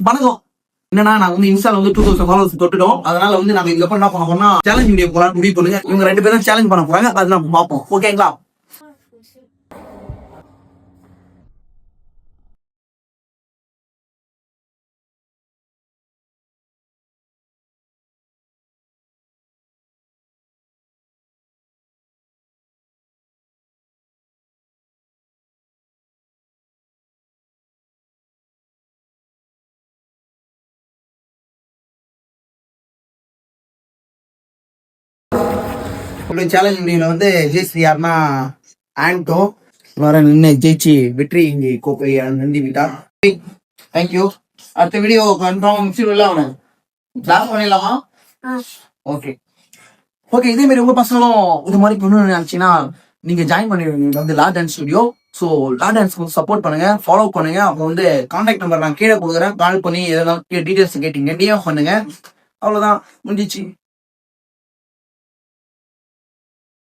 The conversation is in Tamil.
வணக்கம். என்னன்னா நாங்க வந்து இன்ஸ்டால வந்து 2000 ஃபாலோவர்ஸ் தொட்டுட்டோம். அதனால வந்து நாங்க இதுக்கப்புறம் என்ன பண்ண போறோம்னா சேலஞ்ச் வீடியோ போலாம் முடிவு பண்ணுங்க. இவங்க 2 பேரும் சேலஞ்ச் பண்ண போறாங்க. அது நம்ம பார்ப்போம். ஓகேங்களா? சேலஞ்ச் வீடியோல வந்து ஜெயிச்சு யாருன்னா ஆண்டோ வர நின்று ஜெயிச்சு வெற்றி கோப்பை நந்தி விட்டார். தேங்க்யூ. அடுத்த வீடியோ கன்ஃபார்ம் முடிச்சிடல அவனை கிளாஸ் பண்ணிடலாமா? Okay okay. இதே மாதிரி உங்க பசங்களும் இது மாதிரி பண்ணணும்னு நினைச்சீங்கன்னா நீங்க ஜாயின் பண்ணிடுவீங்க வந்து லா டான்ஸ் ஸ்டுடியோ. ஸோ லா டான்ஸ் சப்போர்ட் பண்ணுங்க, ஃபாலோ பண்ணுங்க. அப்போ வந்து கான்டாக்ட் நம்பர் நான் கீழே கொடுக்குறேன். கால் பண்ணி எதனா டீடைல்ஸ் கேட்டீங்க டிஎம் பண்ணுங்க. அவ்வளோதான், முடிஞ்சிச்சு.